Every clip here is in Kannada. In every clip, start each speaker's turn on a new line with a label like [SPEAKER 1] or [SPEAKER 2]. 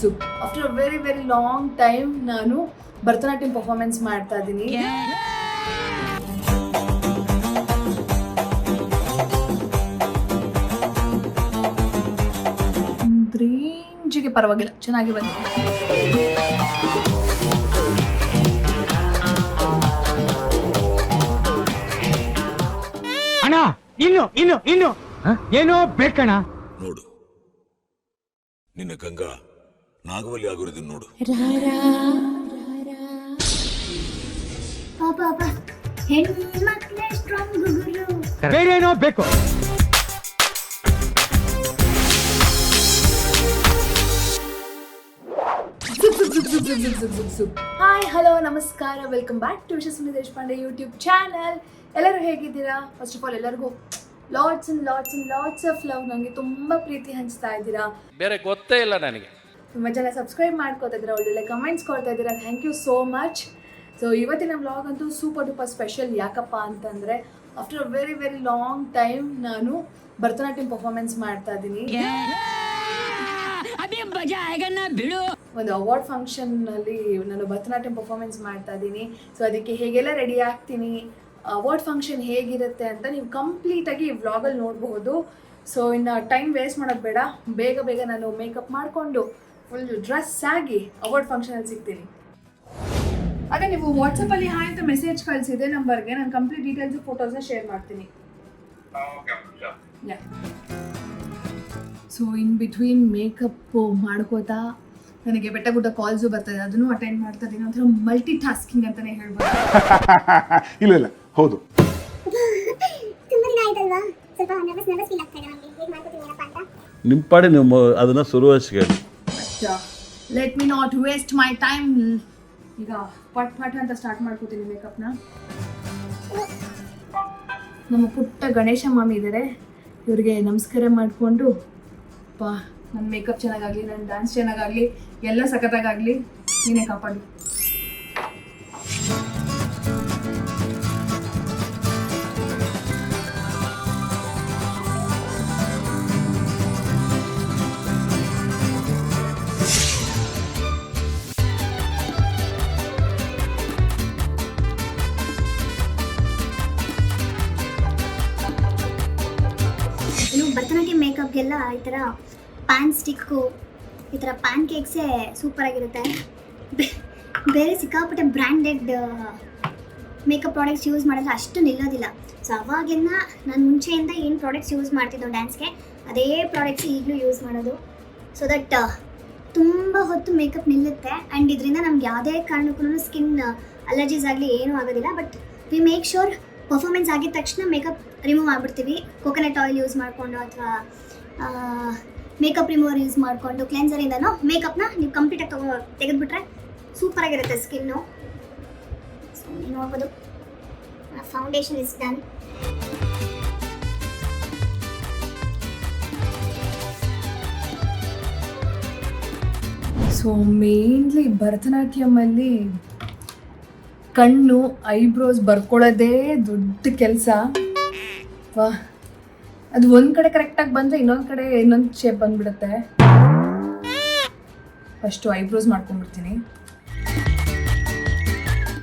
[SPEAKER 1] ಸುಪ್ after a very very long time ನಾನು ಭರತನಾಟ್ಯಂ ಪರ್ಫಾರ್ಮೆನ್ಸ್ ಮಾಡ್ತಾ ಇದ್ದೀನಿ. ರೇಂಜಿಗೆ ಪರವಾಗಿಲ್ಲ, ಚೆನ್ನಾಗಿ ಬಂದಿದೆ.
[SPEAKER 2] ಅಣ್ಣ ಇನ್ನು ಏನೋ ಬೇಕಣ್ಣ.
[SPEAKER 3] ನೋಡು, ನಿನ್ನ ಗಂಗಾ ನಾಗವಲ್ಲಿ ಆಗಿರೋದನ್ನ ನೋಡು.
[SPEAKER 2] ಬೇರೆ ಏನೋ ಬೇಕು.
[SPEAKER 1] ಹಾಯ್, ಹಲೋ, ನಮಸ್ಕಾರ, welcome back to Yashaswini Deshpande YouTube channel. ಎಲ್ಲರೂ ಹೇಗಿದ್ದೀರಾ? ಫಸ್ಟ್ ಆಫ್ ಆಲ್ ಎಲ್ಲರಿಗೂ lots and lots of love. ನನಗೆ ತುಂಬ ಪ್ರೀತಿ ಹಂಚ್ತಾ ಇದ್ದೀರಾ,
[SPEAKER 4] ಬೇರೆ ಗೊತ್ತೇ ಇಲ್ಲ ನನಗೆ.
[SPEAKER 1] ತುಂಬ ಜನ ಸಬ್ಸ್ಕ್ರೈಬ್ ಮಾಡ್ಕೋತಾ ಇದ್ದೀರಾ, ಒಳ್ಳೊಳ್ಳೆ ಕಮೆಂಟ್ಸ್ ಕೊಡ್ತಾ ಇದ್ದೀರಾ, thank you so much. So ಇವತ್ತಿನ ವ್ಲಾಗ್ ಅಂತೂ ಸೂಪರ್ ಡೂಪರ್ ಸ್ಪೆಷಲ್. ಯಾಕಪ್ಪ ಅಂತಂದರೆ after a very very long time ನಾನು ಭರತನಾಟ್ಯಂ ಪರ್ಫಾರ್ಮೆನ್ಸ್ ಮಾಡ್ತಾ ಇದ್ದೀನಿ. ಒಂದು ಅವಾರ್ಡ್ ಫಂಕ್ಷನ್ನಲ್ಲಿ ನಾನು ಭರತನಾಟ್ಯಂ ಪರ್ಫಾರ್ಮೆನ್ಸ್ ಮಾಡ್ತಾ ಇದ್ದೀನಿ. ಸೊ ಅದಕ್ಕೆ ಹೇಗೆಲ್ಲ ರೆಡಿ ಆಗ್ತೀನಿ, ಅವಾರ್ಡ್ ಫಂಕ್ಷನ್ ಹೇಗಿರುತ್ತೆ ಅಂತ ನೀವು ಕಂಪ್ಲೀಟಾಗಿ ಈ ವ್ಲಾಗಲ್ಲಿ ನೋಡಬಹುದು. ಸೊ ಇನ್ನು ಟೈಮ್ ವೇಸ್ಟ್ ಮಾಡೋದು ಬೇಡ, ಬೇಗ ನಾನು ಮೇಕಪ್ ಮಾಡಿಕೊಂಡು ಫುಲ್ ಡ್ರೆಸ್ ಆಗಿ ಅವಾರ್ಡ್ ಫಂಕ್ಷನಲ್ಲಿ ಸಿಗ್ತೀನಿ. ಅದೇ ನೀವು ವಾಟ್ಸಪ್ಪಲ್ಲಿ ಹಾಯ್ ಅಂತ ಮೆಸೇಜ್ ಕಳಿಸಿದೆ ನಂಬರ್ಗೆ, ನಾನು ಕಂಪ್ಲೀಟ್ ಡೀಟೇಲ್ಸ್ ಫೋಟೋಸ್ನ ಶೇರ್ ಮಾಡ್ತೀನಿ. ಸೊ ಇನ್ ಬಿಟ್ವೀನ್ ಮೇಕಪ್ ಮಾಡ್ಕೋತಾ ನನಗೆ ಬೆಟ್ಟ ಗುಡ್ಡ ಕಾಲ್ಸು ಬರ್ತಾಯಿದೆ, ಅದನ್ನು ಅಟೆಂಡ್ ಮಾಡ್ತಾ ಇದ್ದೀನಿ. ಒಂಥರ ಮಲ್ಟಿ ಟಾಸ್ಕಿಂಗ್ ಅಂತಲೇ ಹೇಳ್ಬೋದು.
[SPEAKER 5] ಇಲ್ಲ ಹೌದು. ನಿಮ್ಮ ಪಾಡಿ ನೀವು ಅದನ್ನ ಶುರುವಾಸಿ ಹೇಳಿ.
[SPEAKER 1] Let me not waste my time. ಈಗ ಪಟ್ ಅಂತ ಸ್ಟಾರ್ಟ್ ಮಾಡ್ಕೋತೀನಿ ಮೇಕಪ್ನ. ನಮ್ಮ ಪುಟ್ಟ ಗಣೇಶ ಮಾಮಿ ಇದ್ದಾರೆ, ಇವ್ರಿಗೆ ನಮಸ್ಕಾರ ಮಾಡಿಕೊಂಡು ನನ್ನ ಮೇಕಪ್ ಚೆನ್ನಾಗಾಗಲಿ, ನನ್ನ ಡ್ಯಾನ್ಸ್ ಚೆನ್ನಾಗಾಗಲಿ, ಎಲ್ಲ ಸಖತ್ತಾಗಲಿ, ನೀನೇ ಕಾಪಾಡು.
[SPEAKER 6] ಭರತನಾಟ್ಯಂ ಮೇಕಪ್ಗೆಲ್ಲ ಈ ಥರ ಪ್ಯಾನ್ ಸ್ಟಿಕ್ಕು, ಈ ಥರ ಪ್ಯಾನ್ ಕೇಕ್ಸೇ ಸೂಪರಾಗಿರುತ್ತೆ. ಬೇರೆ ಸಿಕ್ಕಾಪಟ್ಟೆ ಬ್ರ್ಯಾಂಡೆಡ್ ಮೇಕಪ್ ಪ್ರಾಡಕ್ಟ್ಸ್ ಯೂಸ್ ಮಾಡಿದ್ರೆ ಅಷ್ಟು ನಿಲ್ಲೋದಿಲ್ಲ. ಸೊ ಅವಾಗಿನ ನಾನು ಮುಂಚೆಯಿಂದ ಏನು ಪ್ರಾಡಕ್ಟ್ಸ್ ಯೂಸ್ ಮಾಡ್ತಿದ್ದೋ ಡ್ಯಾನ್ಸ್ಗೆ, ಅದೇ ಪ್ರಾಡಕ್ಟ್ಸ್ ಈಗಲೂ ಯೂಸ್ ಮಾಡೋದು. ಸೊ ದಟ್ ತುಂಬ ಹೊತ್ತು ಮೇಕಪ್ ನಿಲ್ಲುತ್ತೆ. ಆ್ಯಂಡ್ ಇದರಿಂದ ನಮ್ಗೆ ಯಾವುದೇ ಕಾರಣಕ್ಕೂ ಸ್ಕಿನ್ ಅಲರ್ಜೀಸ್ ಆಗಲಿ ಏನೂ ಆಗೋದಿಲ್ಲ. But we make sure performance ಆಗಿದ ತಕ್ಷಣ ಮೇಕಪ್ ರಿಮೂವ್ ಮಾಡಿಬಿಡ್ತೀವಿ. ಕೋಕೋನಟ್ ಆಯಿಲ್ ಯೂಸ್ ಮಾಡಿಕೊಂಡು ಅಥವಾ ಮೇಕಪ್ ರಿಮೂವರ್ ಯೂಸ್ ಮಾಡಿಕೊಂಡು ಕ್ಲೆನ್ಸರಿಂದನೋ ಮೇಕಪ್ನ ನೀವು ಕಂಪ್ಲೀಟಾಗಿ ತೆಗೆದುಬಿಟ್ರೆ ಸೂಪರಾಗಿರುತ್ತೆ ಸ್ಕಿನ್ನು. ಸೊ ನೀವು ನೋಡ್ಬೋದು, foundation is done.
[SPEAKER 1] So mainly ಭರತನಾಟ್ಯಮಲ್ಲಿ ಕಣ್ಣು ಐಬ್ರೋಸ್ ಬರ್ಕೊಳ್ಳೋದೇ ದೊಡ್ಡ ಕೆಲಸ. ವಾ, ಅದು ಒಂದು ಕಡೆ ಕರೆಕ್ಟಾಗಿ ಬಂದರೆ ಇನ್ನೊಂದು ಕಡೆ ಇನ್ನೊಂದು ಶೇಪ್ ಬಂದುಬಿಡುತ್ತೆ. ಫಸ್ಟು ಐಬ್ರೋಸ್ ಮಾಡ್ಕೊಂಡ್ಬಿಡ್ತೀನಿ.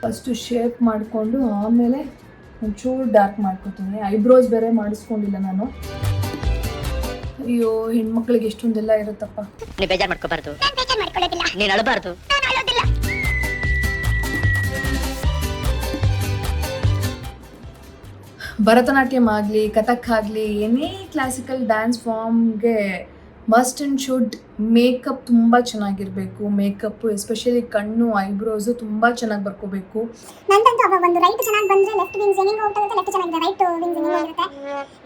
[SPEAKER 1] ಫಸ್ಟು ಶೇಪ್ ಮಾಡಿಕೊಂಡು ಆಮೇಲೆ ಒಂಚೂರು ಡಾರ್ಕ್ ಮಾಡ್ಕೊತೀನಿ. ಐಬ್ರೋಸ್ ಬೇರೆ ಮಾಡಿಸ್ಕೊಂಡಿಲ್ಲ ನಾನು. ಅಯ್ಯೋ, ಹೆಣ್ಮಕ್ಳಿಗೆ ಎಷ್ಟೊಂದೆಲ್ಲ ಇರುತ್ತಪ್ಪ.
[SPEAKER 7] ನೀ ಬೇಜಾರು ಮಾಡ್ಕೋಬಾರ್ದು, ನೀನು ಅಳಬಾರ್ದು.
[SPEAKER 1] ಭರತನಾಟ್ಯಂ ಆಗಲಿ, ಕಥಕ್ ಆಗಲಿ, ಏನೇ ಕ್ಲಾಸಿಕಲ್ ಡ್ಯಾನ್ಸ್ ಫಾರ್ಮ್ಗೆ ಮಸ್ಟ್ ಆ್ಯಂಡ್ ಶುಡ್ ಮೇಕಪ್ ತುಂಬ ಚೆನ್ನಾಗಿರಬೇಕು. ಮೇಕಪ್ಪು ಎಸ್ಪೆಷಲಿ ಕಣ್ಣು, ಐಬ್ರೋಸು ತುಂಬ ಚೆನ್ನಾಗಿ ಬರ್ಕೋಬೇಕು.
[SPEAKER 6] ನಂತಂತೂ ಅವಾಗ ಒಂದು ರೈಟ್ ಚೆನ್ನಾಗಿ ಬಂದರೆ ಲೆಫ್ಟ್ ವಿಂಗ್ಸ್ ಹೆಂಗೆ ಹೋಗ್ತದೆ, ಲೆಫ್ಟ್ ಚೆನ್ನಾಗಿದೆ, ರೈಟ್ ವಿಂಗ್ಸ್ ಹೆಂಗೆ ಹೋಗುತ್ತೆ.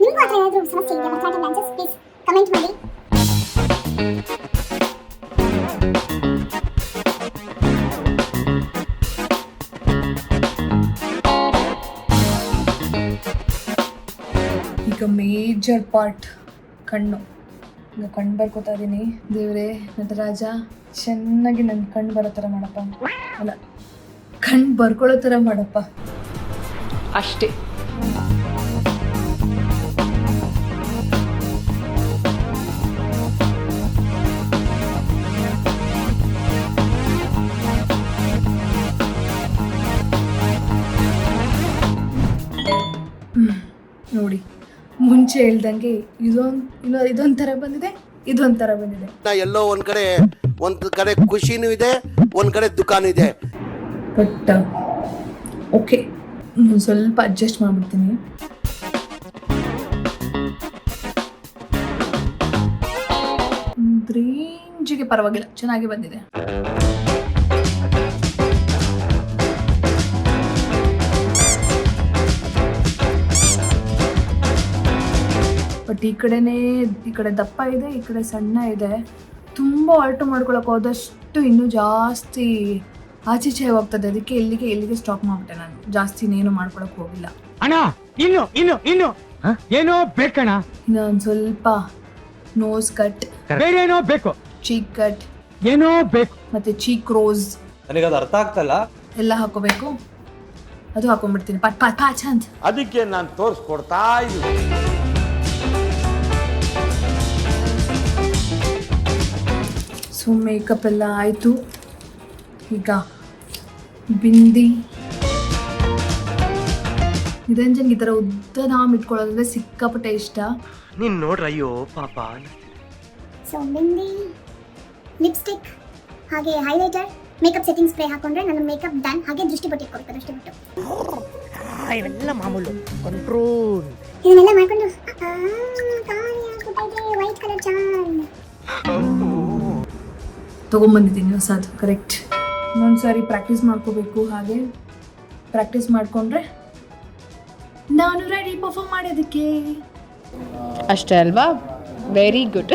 [SPEAKER 6] ನಿಮಗೂ ಆ ಥರ ಏನಾದರೂ ಸಮಸ್ಯೆ ಇದೆಯಾ ಭರತನಾಟ್ಯಂ ಡ್ಯಾನ್ಸಸ್? ಪ್ಲೀಸ್ ಕಮೆಂಟ್ ಮಾಡಿ.
[SPEAKER 1] ಈಗ ಮೇಜರ್ ಪಾರ್ಟ್ ಕಣ್ಣು. ಈಗ ಕಣ್ಣು ಬರ್ಕೋತಾ ಇದ್ದೀನಿ. ದೇವರೇ ನಟರಾಜ, ಚೆನ್ನಾಗಿ ನನ್ನ ಕಣ್ಣು ಬರೋ ಥರ ಮಾಡಪ್ಪ. ಅಲ್ಲ, ಕಣ್ಣು ಬರ್ಕೊಳ್ಳೋ ಥರ ಮಾಡಪ್ಪ ಅಷ್ಟೇ. ಮುಂಚೆ ಹೇಳ್ದಂಗೆ ಇದೊಂಥರ ಬಂದಿದೆ, ಇದೊಂಥರ ಬಂದಿದೆ.
[SPEAKER 8] ಎಲ್ಲೋ ಒಂದ್ ಕಡೆ ಖುಷಿನೂ ಇದೆ, ಒಂದ್ ಕಡೆ ದುಃಖನೂ ಇದೆ.
[SPEAKER 1] ಬಟ್ ಓಕೆ, ಸ್ವಲ್ಪ ಅಡ್ಜಸ್ಟ್ ಮಾಡ್ಬಿಡ್ತೀನಿ. ರೇಂಜಿಗೆ ಪರವಾಗಿಲ್ಲ, ಚೆನ್ನಾಗಿ ಬಂದಿದೆ. ಬಟ್ ಈ ಕಡೆ ದಪ್ಪ ಇದೆ, ಈ ಕಡೆ ಸಣ್ಣ ಇದೆ. ತುಂಬ ಆಲ್ಟು ಮಾಡ್ಕೊಳಕ್ಕೆ ಹೋದಷ್ಟು ಇನ್ನೂ ಜಾಸ್ತಿ ಆಚೀಚೆ ಹೋಗ್ತದೆ. ಅದಕ್ಕೆ ಇಲ್ಲಿಗೆ ಸ್ಟಾಪ್ ಮಾಡ್ಬಿಟ್ಟೆ. ನಾನು ಜಾಸ್ತಿ ಇನ್ನೇನು ಮಾಡ್ಕೊಳಕ್ಕೆ ಹೋಗಿಲ್ಲ.
[SPEAKER 2] ಅಣ್ಣ ಇನ್ನು ಏನೋ ಬೇಕಣ್ಣ.
[SPEAKER 1] ಇನ್ನೊಂದು ಸ್ವಲ್ಪ ನೋಸ್ ಕಟ್,
[SPEAKER 2] ಬೇರೇನೋ ಬೇಕು,
[SPEAKER 1] ಚೀಕ್ ಕಟ್,
[SPEAKER 2] ಏನೋ ಬೇಕು,
[SPEAKER 1] ಮತ್ತೆ ಚೀಕ್ ರೋಸ್
[SPEAKER 9] ನನಗದು ಅರ್ಥ ಆಗ್ತಲ್ಲ.
[SPEAKER 1] ಎಲ್ಲ ಹಾಕೋಬೇಕು. ಅದು ಹಾಕೊಂಡ್ಬಿಡ್ತೀನಿ ಪಾಚ ಅಂತ.
[SPEAKER 5] ಅದಕ್ಕೆ ನಾನು ತೋರಿಸ್ಕೊಡ್ತಾ ಇದ್ದೀನಿ.
[SPEAKER 1] ಸೊ ಮೇಕಪ್ ಎಲ್ಲ ಆಯಿತು. ಈಗ ಬಿಂದಿ. ನಿರಂಜನ್ಗೆ ಈ ಥರ ಉದ್ದ ನಾಮ್ ಇಟ್ಕೊಳ್ಳೋದಂದ್ರೆ ಸಿಕ್ಕಾಪಟ್ಟೆ ಇಷ್ಟ.
[SPEAKER 9] ನೀನ್ ನೋಡ್ರ, ಅಯ್ಯೋ ಪಾಪ.
[SPEAKER 6] ಸೊ ಬಿಂದಿ, ಲಿಪ್ಸ್ಟಿಕ್, ಹಾಗೆ ಹೈಲೈಟರ್, ಮೇಕಪ್ ಸೆಟ್ಟಿಂಗ್ ಸ್ಪ್ರೇ ಹಾಕೊಂಡ್ರೆ ನನ್ನ ಮೇಕಪ್ ಡನ್. ಹಾಗೆ ದೃಷ್ಟಿ ಬೊಟ್ಟು ಇಟ್ಕೊಳ್ಬೇಕು. ದೃಷ್ಟಿ ಬೊಟ್ಟು
[SPEAKER 7] ಇವೆಲ್ಲ ಮಾಮೂಲು ಕಂಟ್ರೋಲ್.
[SPEAKER 6] ಇದನ್ನೆಲ್ಲ ಮಾಡ್ಕೊಂಡು ವೈಟ್ ಕಲರ್ ಚಾರ್ಮ್
[SPEAKER 1] ತೊಗೊಂಬಂದಿದ್ದೀನಿ ಹೊಸದು. ಕರೆಕ್ಟ್. ಇನ್ನೊಂದು ಸಾರಿ ಪ್ರಾಕ್ಟೀಸ್ ಮಾಡ್ಕೋಬೇಕು. ಹಾಗೆ ಪ್ರಾಕ್ಟೀಸ್ ಮಾಡಿಕೊಂಡ್ರೆ ನಾನು ರೆಡಿ ಪರ್ಫಾರ್ಮ್ ಮಾಡೋದಕ್ಕೆ.
[SPEAKER 10] ಅಷ್ಟೇ ಅಲ್ವಾ? Very good.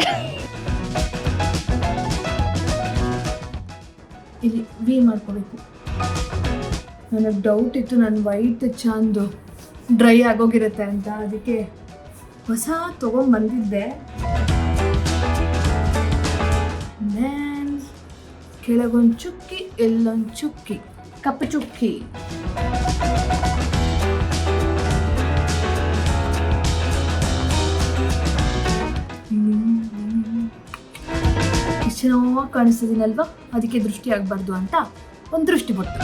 [SPEAKER 1] ಇಲ್ಲಿ ವಿ ಮಾಡ್ಕೋಬೇಕು. ನನಗೆ ಡೌಟ್ ಇತ್ತು ನನ್ನ ವೈಟ್ ಚಂದು ಡ್ರೈ ಆಗೋಗಿರುತ್ತೆ ಅಂತ. ಅದಕ್ಕೆ ಹೊಸ ತೊಗೊಂಬಂದಿದ್ದೆ. ಕೆಳಗೊಂದು ಚುಕ್ಕಿ, ಎಲ್ಲೊಂದು ಚುಕ್ಕಿ, ಕಪ್ಪು ಚುಕ್ಕಿ. ಇಷ್ಟು ಚೆನ್ನಾಗಿ ಕಾಣಿಸ್ತಿದ್ದೀನಲ್ವಾ? ಅದಕ್ಕೆ ದೃಷ್ಟಿ ಆಗಬಾರ್ದು ಅಂತ ಒಂದು ದೃಷ್ಟಿ ಬೊಟ್ಟು.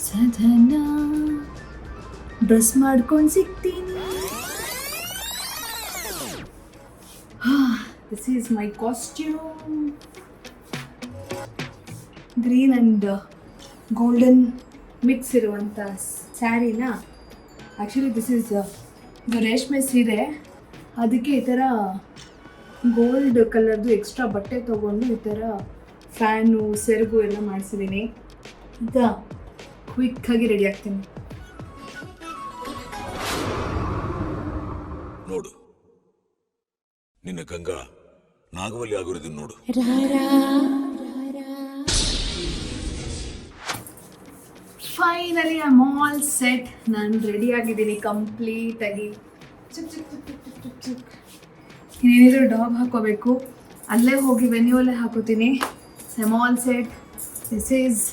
[SPEAKER 1] ಸದನ ಡ್ರೆಸ್ ಮಾಡ್ಕೊಂಡು ಸಿಗ್ತೀನಿ. This is my costume. Green and golden mix ಇರುವಂಥ ಸ್ಯಾರಿನ. ಆ್ಯಕ್ಚುಲಿ ದಿಸ್ ಇಸ್ ಇದು ರೇಷ್ಮೆ ಸೀರೆ. ಅದಕ್ಕೆ ಈ ಥರ ಗೋಲ್ಡ್ ಕಲರ್ದು ಎಕ್ಸ್ಟ್ರಾ ಬಟ್ಟೆ ತೊಗೊಂಡು ಈ ಥರ ಫ್ಯಾನು, ಸೆರಗು ಎಲ್ಲ ಮಾಡಿಸಿದ್ದೀನಿ. ಈಗ ಕ್ವಿಕ್ಕಾಗಿ ರೆಡಿ ಆಗ್ತೀನಿ.
[SPEAKER 3] ನೋಡು, ನಿನ್ನ ಗಂಗಾ ನಾಗವಲ್ಲಿ ಆಗಿರೋದನ್ನ ನೋಡು.
[SPEAKER 1] Finally I am all set. ನಾನು ರೆಡಿ ಆಗಿದ್ದೀನಿ ಕಂಪ್ಲೀಟಾಗಿ. ಇನ್ನೇನಿದ್ರು ಡಾಗ್ ಹಾಕೋಬೇಕು. ಅಲ್ಲೇ ಹೋಗಿ ವೆನ್ಯೂಲ್ಲೇ ಹಾಕೋತೀನಿ. I am all set. This is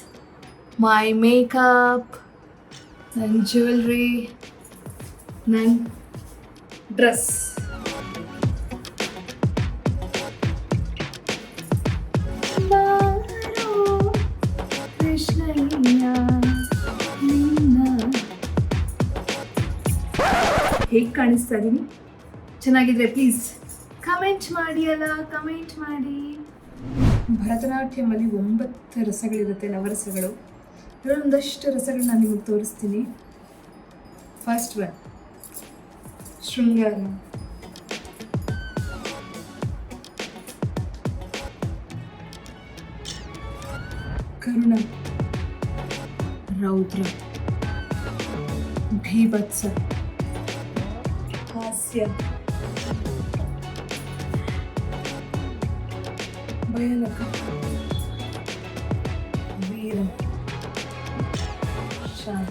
[SPEAKER 1] my makeup, ನನ್ನ ಜ್ಯುವೆಲ್ರಿ, ನನ್ನ ಡ್ರೆಸ್. ಹೇಗೆ ಕಾಣಿಸ್ತಾ ಇದ್ದೀನಿ? ಚೆನ್ನಾಗಿದ್ರೆ ಪ್ಲೀಸ್ ಕಮೆಂಟ್ ಮಾಡಿ. ಕಮೆಂಟ್ ಮಾಡಿ. ಭರತನಾಟ್ಯಮಲ್ಲಿ 9 ರಸಗಳಿರುತ್ತೆ, ನವರಸಗಳು. ಒಂದಷ್ಟು ರಸಗಳು ನಾನು ನಿಮಗೆ ತೋರಿಸ್ತೀನಿ. ಫಸ್ಟ್ ಒನ್ ಶೃಂಗಾರ, ಕರುಣ, ರೌದ್ರ, ಭೀಭತ್ಸ, ಹಾಸ್ಯ, ಭಯಾನಕ, ವೀರ, ಶಾಂತ.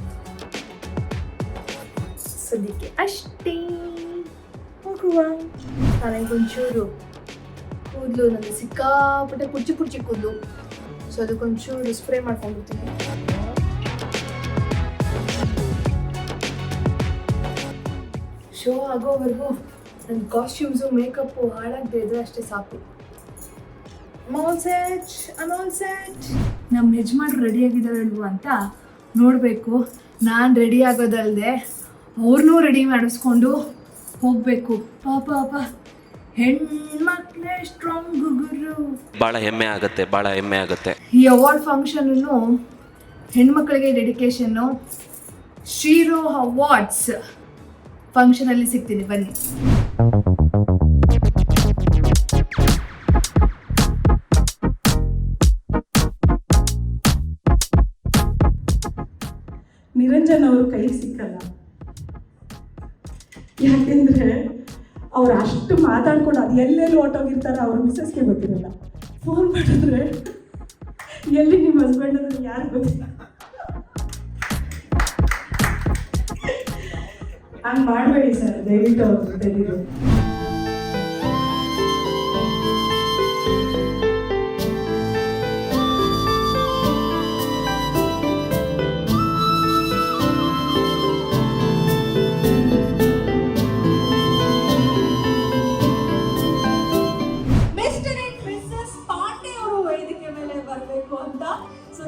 [SPEAKER 1] ಸದ್ಯಕ್ಕೆ ಅಷ್ಟೇ. ಹೋಗುವ. ನನಗೊಂಚೂರು ಕೂದಲು, ನನಗೆ ಸಿಕ್ಕಾಪಟ್ಟೆ ಪುಚ್ಚಿ ಕೂದಲು. ಸೊ ಅದಕ್ಕೊಂಚೂರು ಸ್ಪ್ರೇ ಮಾಡ್ಕೊಂಡ್ಬಿಡ್ತೀನಿ. ಶೋ ಆಗೋವರೆಗೂ ನನ್ನ ಕಾಸ್ಟ್ಯೂಮ್ಸು, ಮೇಕಪ್ಪು ಹಾಳಾಗದೆ ಇದ್ರೆ ಅಷ್ಟೇ ಸಾಕು. I'm all set. ನಮ್ಮ ಯಜಮಾನ್ರು ರೆಡಿ ಆಗಿದ್ದಾರಲ್ವ ಅಂತ ನೋಡಬೇಕು. ನಾನು ರೆಡಿ ಆಗೋದಲ್ಲದೆ ಅವ್ರನ್ನೂ ರೆಡಿ ಮಾಡಿಸ್ಕೊಂಡು ಹೋಗಬೇಕು. ಪಾಪ ಹೆಣ್ಮಕ್ಳೇ ಸ್ಟ್ರಾಂಗ್ ಗುರು.
[SPEAKER 9] ಬಹಳ ಹೆಮ್ಮೆ ಆಗುತ್ತೆ.
[SPEAKER 1] ಈ ಅವಾರ್ಡ್ ಫಂಕ್ಷನ್ನು ಹೆಣ್ಮಕ್ಳಿಗೆ ಡೆಡಿಕೇಶನ್ನು. ಶ್ರೀರೋ ಅವಾರ್ಡ್ಸ್ ಫಂಕ್ಷನಲ್ಲಿ ಸಿಗ್ತೀನಿ, ಬನ್ನಿ.
[SPEAKER 11] ನಿರಂಜನ್ ಅವರು ಕೈಗೆ ಸಿಕ್ಕಲ್ಲ, ಯಾಕೆಂದರೆ ಅವ್ರು ಅಷ್ಟು ಮಾತಾಡ್ಕೊಂಡು ಅದು ಎಲ್ಲೆಲ್ಲಿ ಹೊರ್ಟೋಗಿರ್ತಾರೆ ಅವ್ರ ಮಿಸಸ್ಗೆ ಗೊತ್ತಿರಲ್ಲ. ಫೋನ್ ಮಾಡಿದ್ರೆ ಎಲ್ಲಿ ನಿಮ್ಮ ಹಸ್ಬೆಂಡ್ ಅಂದ್ರೆ ಯಾರು ಗೊತ್ತಿಲ್ಲ. ಹಂಗೆ ಮಾಡಬೇಡಿ ಸರ್, ದಯವಿಟ್ಟು ಅವ್ರ ತೆಲೀರು.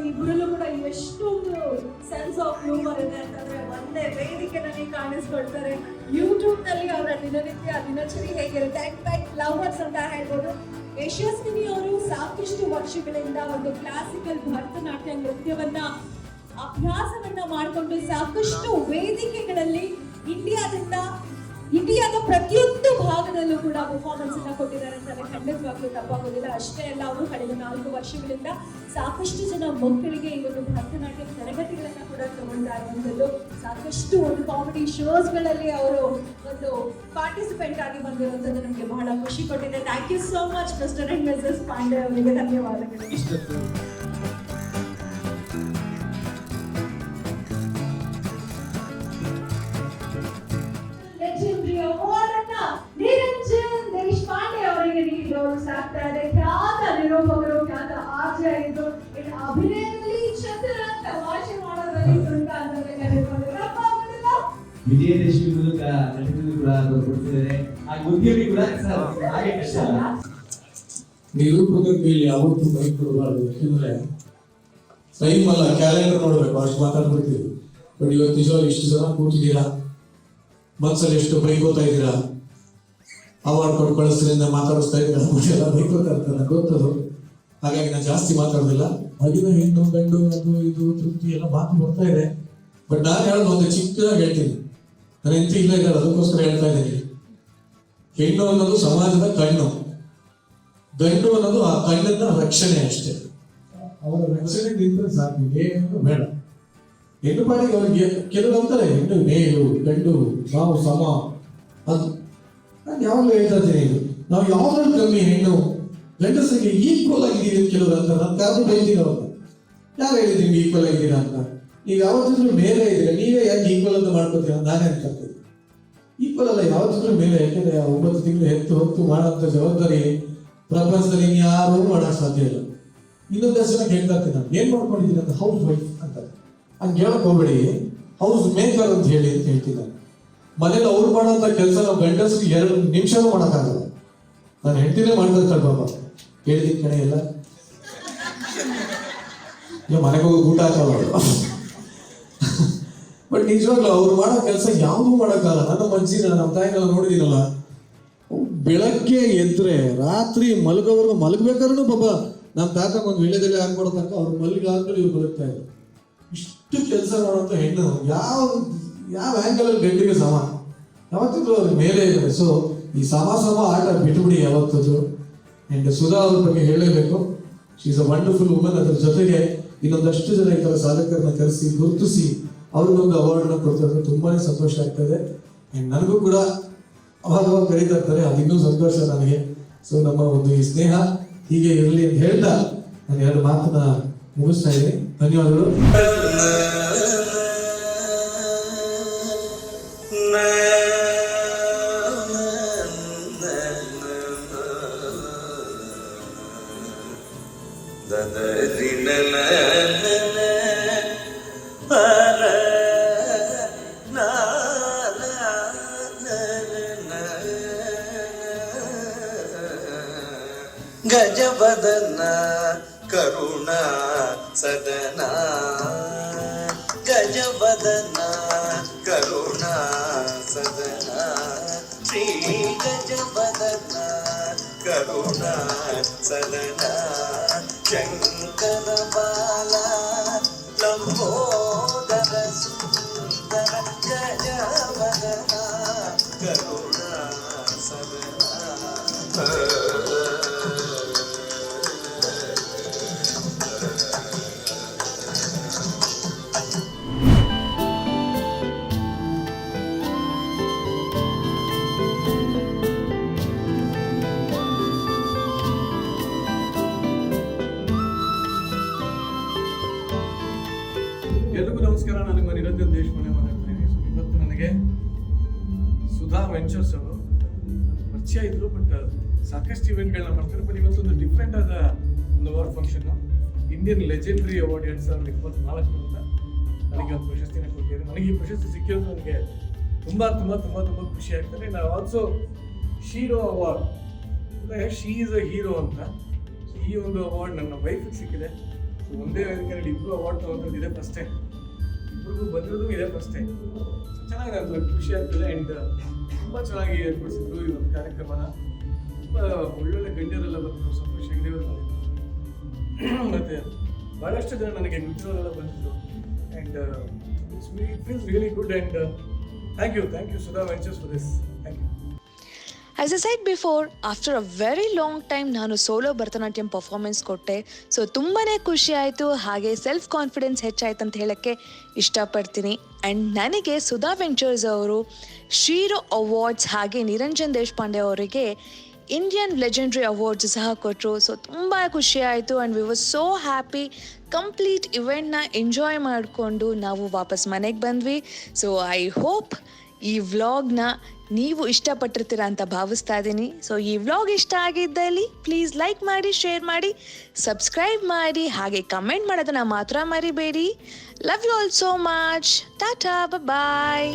[SPEAKER 11] ಇಬ್ಬರಲ್ಲೂ ಕೂಡ ಎಷ್ಟೊಂದು ಸೆನ್ಸ್ ಆಫ್ ಹ್ಯೂಮರ್ ಇದೆ ಅಂತಂದ್ರೆ ಒಂದೇ ವೇದಿಕೆನಲ್ಲಿ ಕಾಣಿಸ್ಕೊಳ್ತಾರೆ. ಯೂಟ್ಯೂಬ್ ನಲ್ಲಿ ಅವರ ದಿನಚರಿ ಹೇಗಿರುತ್ತೆ ಇನ್ಫ್ಯಾಕ್ಟ್ ಲವರ್ಸ್ ಅಂತ ಹೇಳ್ಬೋದು. ಯಶಸ್ವಿನಿ ಅವರು ಸಾಕಷ್ಟು ವರ್ಷಗಳಿಂದ ಒಂದು ಕ್ಲಾಸಿಕಲ್ ಭರತನಾಟ್ಯ ನೃತ್ಯವನ್ನ ಅಭ್ಯಾಸವನ್ನ ಮಾಡಿಕೊಂಡು ಸಾಕಷ್ಟು ವೇದಿಕೆಗಳಲ್ಲಿ ಇಂಡಿಯಾದ ಪ್ರತಿಯೊಂದು ಭಾಗದಲ್ಲೂ ಕೂಡ ಪರ್ಫಾರ್ಮೆನ್ಸ್ ಅನ್ನ ಕೊಟ್ಟಿದ್ದಾರೆ ಅಂತಲೇ ಖಂಡಿತವಾಗ್ಲೂ ತಪ್ಪಾಗೋದಿಲ್ಲ. ಅಷ್ಟೇ ಅಲ್ಲ, ಅವರು ಕಳೆದ 4 ವರ್ಷಗಳಿಂದ ಸಾಕಷ್ಟು ಜನ ಮಕ್ಕಳಿಗೆ ಈ ಒಂದು ಭರತನಾಟ್ಯ ತರಗತಿಗಳನ್ನ ಕೂಡ ತಗೊಳ್ತಾ ಇರುವಂಥದ್ದು. ಸಾಕಷ್ಟು ಒಂದು ಕಾಮಿಡಿ ಶೋಸ್ಗಳಲ್ಲಿ ಅವರು ಒಂದು ಪಾರ್ಟಿಸಿಪೆಂಟ್ ಆಗಿ ಬಂದಿರುವಂಥದ್ದು ನಮಗೆ ಬಹಳ ಖುಷಿ ಕೊಟ್ಟಿದೆ. Thank you so much Mr and Mrs Pandey ಅವರಿಗೆ ಧನ್ಯವಾದಗಳು. ನಿರಂಜನ್ ದೇಶಪಾಂಡೆ ಅವರಿಗೆ ನೀಡಲು ಸಾಕ್ತಾ ಇದೆ. ಖ್ಯಾತ ನಿರೂಪಕರು, ಖ್ಯಾತ ಆರ್ಜೆ ಆಗಿದ್ದು, ಅಭಿನಯದಲ್ಲಿ ಚಂದ್ರರಂತ ಭಾಷೆ ಮಾಡೋದ್ರಲ್ಲಿ ತುಂಟ ಅಂತಲೇ ಕರೆದುಕೊಂಡಿದ್ದಾರೆ.
[SPEAKER 2] ವಿಜಯದಶಮಿ ಮೂಲಕ ನಟಿಸಿದ್ರು ಕೂಡ ಕೊಡ್ತಿದ್ದಾರೆ. ಆ ಉದ್ಯಮಿ ಕೂಡ ಹಾಗೆ ಕಷ್ಟ.
[SPEAKER 12] ನಿರೂಪಕರ ಕೈಲಿ ಯಾವತ್ತೂ ಬೈಕ್ ಕೊಡಬಾರ್ದು. ಯಾಕಂದ್ರೆ ಟೈಮ್ ಅಲ್ಲ, ಕ್ಯಾಲೆಂಡರ್ ನೋಡ್ಬೇಕು, ಅಷ್ಟು ಮಾತಾಡ್ಬಿಡ್ತೀವಿ. ಬಟ್ ಇವತ್ತು ನಿಜವಾಗಿ ಇಷ್ಟು ಜನ ಕೂತಿದ್ದೀರಾ, ಮನ್ಸಲ್ಲಿ ಎಷ್ಟು ಬೈಕೋತಾ ಇದ್ದೀರಾ, ಅವಾರ್ಡ್ ಕೊಟ್ಟು ಕಳಿಸ್ರಿಂದ ಮಾತಾಡಿಸ್ತಾ ಇದ್ದೀರಾ, ಎಲ್ಲ ಬೈಕೋತಾ ಇರ್ತಾರೆ ಗೊತ್ತದು. ಹಾಗಾಗಿ ನಾನು ಜಾಸ್ತಿ ಮಾತಾಡೋದಿಲ್ಲ. ಆಗಿನ ಹೆಣ್ಣು ಗಂಡು ಅದು ಇದು ತೃಪ್ತಿ ಎಲ್ಲ ಮಾತು ಬರ್ತಾ ಇದೆ. ಬಟ್ ನಾನು ಹೇಳೋದು ಒಂದು ಚಿಕ್ಕದಾಗಿ ಹೇಳ್ತೀನಿ, ನನ್ನ ಹೆಂಡತಿ ಇಲ್ಲ ಇದ್ದಾರೆ, ಅದಕ್ಕೋಸ್ಕರ ಹೇಳ್ತಾ ಇದ್ದೀನಿ. ಹೆಣ್ಣು ಅನ್ನೋದು ಸಮಾಜದ ಕಣ್ಣು, ಗಂಡು ಅನ್ನೋದು ಆ ಕಣ್ಣಿನ ರಕ್ಷಣೆ ಅಷ್ಟೇ. ಅವರ ರಕ್ಷಣೆ ನಿಂತರೆ ಸಾಕು, ಏನು ಬೇಡ. ಹೆಣ್ಣು ಪಾಡಿಗೆ ಅವ್ರಿಗೆ ಕೆಲವರು ಅಂತಾರೆ ಹೆಣ್ಣು ಮೇಲು ಗಂಡು ನಾವು ಸಮ. ಅದು ನಾನು ಯಾವಾಗಲೂ ಹೇಳ್ತಾ ಇದ್ದೀನಿ, ಇದು ನಾವು ಯಾವ್ದ್ರಲ್ಲಿ ಕಮ್ಮಿ, ಹೆಣ್ಣು ಗಂಡಸರಿಗೆ ಈಕ್ವಲ್ ಆಗಿದ್ದೀವಿ ಅಂತ ಕೆಲವರು ಅಂತಾರೆ. ನಾನು ಕಾದು ಬೈತೀನಿ ಅವ್ರನ್ನ, ಯಾರು ಹೇಳಿದ್ದೀವಿ ನಿಮ್ಗೆ ಈಕ್ವಲ್ ಆಗಿದ್ದೀರಾ ಅಂತ? ನೀವು ಯಾವತ್ತಿದ್ರು ಮೇಲೆ ಇದ್ದೀರಾ, ನೀವೇ ಯಾಕೆ ಈಕ್ವಲ್ ಅಂತ ಮಾಡ್ಕೋತೀರ? ನಾನೇ ಅನ್ಕೊಳ್ತೀನಿ ಈಕ್ವಲ್ ಅಲ್ಲ, ಯಾವತ್ತಿದ್ರು ಮೇಲೆ. ಯಾಕೆಂದ್ರೆ 9 ತಿಂಗಳು ಹೊತ್ತು ಮಾಡೋಂಥ ಜವಾಬ್ದಾರಿ ಪ್ರಪಂಚದಲ್ಲಿ ಯಾರೂ ಮಾಡೋಕೆ ಸಾಧ್ಯ ಇಲ್ಲ. ಇನ್ನೊಂದಷ್ಟು ಜನ ಹೇಳ್ತಾ ಇರ್ತೀನಿ, ನಾನು ಏನ್ ಮಾಡ್ಕೊಂಡಿದ್ದೀನಿ ಅಂತ, ಹೌಸ್ ವೈಫ್ ಅಂತ. ಹಂಗೆ ಹೇಳಕ್ ಹೋಗ್ಬೇಡಿ, ಹೌಸ್ ಮೇಕರ್ ಅಂತ ಹೇಳಿ ಅಂತ ಹೇಳ್ತೀನಿ ನಾನು. ಮನೇಲಿ ಅವ್ರು ಮಾಡೋಂಥ ಕೆಲಸ ನಾವು ಗಂಡಸರಿಗೆ 2 ನಿಮಿಷನೂ ಮಾಡೋಕ್ಕಾಗಲ್ಲ. ನಾನು ಹೆಂಡತಿನೇ ಮಾಡ್ತಾ ಇರ್ತಾಳೆ ಪಾಪ, ಹೇಳಿದ್ದೀನಿ ಕಣೆ ಎಲ್ಲ. ಇಲ್ಲ ಮನೆಗೆ ಹೋಗಿ ಊಟ ಹಾಕಲ್ಲ ಅವಳು. ಬಟ್ ನಿಜವಾಗ್ಲೂ ಅವ್ರು ಮಾಡೋ ಕೆಲಸ ಯಾವುದೂ ಮಾಡೋಕ್ಕಾಗಲ್ಲ. ನನ್ನ ಅಜ್ಜಿನ ನಮ್ಮ ತಾಯಿನೆಲ್ಲ ನೋಡಿದ್ದೀನಲ್ಲ, ಬೆಳಗ್ಗೆ ಎದ್ರೆ ರಾತ್ರಿ ಮಲಗೋವರೆಗೂ ಮಲಗಬೇಕಾದ್ರೂ ಪಾಪ ನಮ್ಮ ತಾತ ಒಂದು ವಿಳ್ಯದೆಲೆ ಹಾಕ್ಕೊಡೋ ತನಕ ಅವ್ರು ಮಲಗಾದ್ಮೇಲೆ ಇವ್ರು ಬದುಕ್ತಾ ಇದ್ರು. ಇಷ್ಟು ಕೆಲಸ ಮಾಡುವಂಥ ಹೆಣ್ಣು ಯಾವ ಆ್ಯಂಗಲಲ್ಲಿ ಗಂಡಿಗೆ ಸಮ, ಯಾವತ್ತಿದ್ರು ಅವ್ರ ಮೇಲೆ ಇದ್ದಾರೆ. ಸೊ ಈ ಸಮ ಆಟ ಬಿಟ್ಬಿಡಿ ಯಾವತ್ತದು. ಆ್ಯಂಡ್ ಸುಧಾ ಅವ್ರ ಬಗ್ಗೆ ಹೇಳಲೇಬೇಕು, she is a wonderful woman. ಅದ್ರ ಜೊತೆಗೆ ಇನ್ನೊಂದಷ್ಟು ಜನ ಈ ಥರ ಸಾಧಕರನ್ನ ಕರೆಸಿ ಗುರುತಿಸಿ ಅವ್ರಿಗೊಂದು ಅವಾರ್ಡ್ನ ಕೊಡ್ತಾರೆ, ತುಂಬಾನೇ ಸಂತೋಷ ಆಗ್ತದೆ. ಆ್ಯಂಡ್ ನನಗೂ ಕೂಡ ಅವಾಗ ಕರೀತಾ ಇರ್ತಾರೆ, ಅದಿನ್ನೂ ಸಂತೋಷ ನನಗೆ. ಸೊ ನಮ್ಮ ಒಂದು ಈ ಸ್ನೇಹ ಹೀಗೆ ಇರಲಿ ಅಂತ ಹೇಳ್ತಾ ನಾನು 2 ಮಾತನ್ನ ಮುಗಿಸ್ತಾ ಇದ್ದೀನಿ. ಧನ್ಯವಾದಗಳು.
[SPEAKER 8] ಗಜವದನ ಕರುಣ
[SPEAKER 2] ಸದನ ಗಜವದನ ಕರುಣಾ ಸದನ ಶ್ರೀ ಗಜವದನ ಕರುಣಾ ಸದನ ಶಂಕರ ಬಾಲ ಲಂಬೋದರ ಸುಂದರ ಗಜವದನ ಕರುಣಾ ಸದನ.
[SPEAKER 12] ಎಲ್ರಿಗೂ ನಮಸ್ಕಾರ. ನಾನು ನಿಮ್ಮ ನಿರಂಜನ್ ದೇಶಪಾಂಡೆ ಮಾತಾಡ್ತೀನಿ. ಇವತ್ತು ನನಗೆ ಸುಧಾ ವೆಂಚರ್ಸ್ ಅವರು ಪರಿಚಯ ಇದ್ರು, ಬಟ್ ಸಾಕಷ್ಟು ಇವೆಂಟ್ಗಳನ್ನ ಮಾಡ್ತಾರೆ. ಬಟ್ ಇವತ್ತೊಂದು ಡಿಫ್ರೆಂಟ್ ಆದ ಒಂದು award function, Indian legendary award 2024 ಅಂತ ನನಗೆ ಒಂದು ಪ್ರಶಸ್ತಿನ ಕೊಟ್ಟಿದ್ದಾರೆ. ನನಗೆ ಈ ಪ್ರಶಸ್ತಿ ಸಿಕ್ಕಿರೋದು ನನಗೆ ತುಂಬ ತುಂಬ ತುಂಬ ತುಂಬ ಖುಷಿ ಆಗ್ತದೆ. ನಾವು ಆಲ್ಸೋ ಶೀರೋ ಅವಾರ್ಡ್, ಅಂದರೆ ಶೀ ಈಸ್ ಅ ಹೀರೋ ಅಂತ, ಈ ಒಂದು ಅವಾರ್ಡ್ ನನ್ನ ವೈಫಿಗೆ ಸಿಕ್ಕಿದೆ. ಒಂದೇ ವೇದಿಕೆಯಲ್ಲಿ ಇಬ್ಬರು ಅವಾರ್ಡ್ ತೊಗೊಂಡು ಇದೆ ಫಸ್ಟ್ ಟೈಮ್, ಇಬ್ಬರಿಗೂ ಬಂದಿರೋದು ಇದೆ ಫಸ್ಟ್ ಟೈಮ್. ಚೆನ್ನಾಗಿದೆ ಅಂತ ಖುಷಿ ಆಗ್ತದೆ. ಆ್ಯಂಡ್ ತುಂಬ ಚೆನ್ನಾಗಿ ಏರ್ಪಡಿಸಿದ್ರು ಈ ಒಂದು ಕಾರ್ಯಕ್ರಮನ. ತುಂಬ ಒಳ್ಳೊಳ್ಳೆ ಗಣ್ಯರೆಲ್ಲ ಬಂದರು, ಸಂತೋಷ್ ಹೆಗ್ಡೆ ಅವರು ಬಂದಿದ್ರು, ಮತ್ತು ಭಾಳಷ್ಟು ಜನ ನನಗೆ ಮಿತ್ರರೆಲ್ಲ ಬಂದಿದ್ರು. And it feels really good. And thank you Sudha Ventures for this. Thank you.
[SPEAKER 10] As a side before, after a very long time ನಾನು ಸೋಲೋ ಭರತನಾಟ್ಯಂ ಪರ್ಫಾರ್ಮೆನ್ಸ್ ಕೊಟ್ಟೆ. ಸೊ ತುಂಬಾ ಖುಷಿ ಆಯಿತು, ಹಾಗೆ ಸೆಲ್ಫ್ ಕಾನ್ಫಿಡೆನ್ಸ್ ಹೆಚ್ಚಾಯ್ತು ಅಂತ ಹೇಳೋಕ್ಕೆ ಇಷ್ಟಪಡ್ತೀನಿ. ಆ್ಯಂಡ್ ನನಗೆ ಸುಧಾ ವೆಂಚರ್ಸ್ ಅವರು ಶೀರೋ ಅವಾರ್ಡ್ಸ್ ಹಾಗೆ ನಿರಂಜನ್ ದೇಶಪಾಂಡೆ ಅವರಿಗೆ ಇಂಡಿಯನ್ ಲೆಜೆಂಡ್ರಿ ಅವಾರ್ಡ್ಸ್ ಸಹ ಕೊಟ್ಟರು. ಸೊ ತುಂಬ ಖುಷಿ ಆಯಿತು. And we was so happy. Complete ಇವೆಂಟ್ನ ಎಂಜಾಯ್ ಮಾಡಿಕೊಂಡು ನಾವು ವಾಪಸ್ ಮನೆಗೆ ಬಂದ್ವಿ. ಸೊ ಐ ಹೋಪ್ ಈ ವ್ಲಾಗ್ನ ನೀವು ಇಷ್ಟಪಟ್ಟಿರ್ತೀರ ಅಂತ ಭಾವಿಸ್ತಾ ಇದ್ದೀನಿ. ಸೊ ಈ ವ್ಲಾಗ್ ಇಷ್ಟ ಆಗಿದ್ದಲ್ಲಿ ಪ್ಲೀಸ್ ಲೈಕ್ ಮಾಡಿ, ಶೇರ್ ಮಾಡಿ, ಸಬ್ಸ್ಕ್ರೈಬ್ ಮಾಡಿ, ಹಾಗೆ ಕಮೆಂಟ್ ಮಾಡೋದನ್ನು ಮಾತ್ರ ಮರಿಬೇಡಿ. Love you all so much. Tata, bye.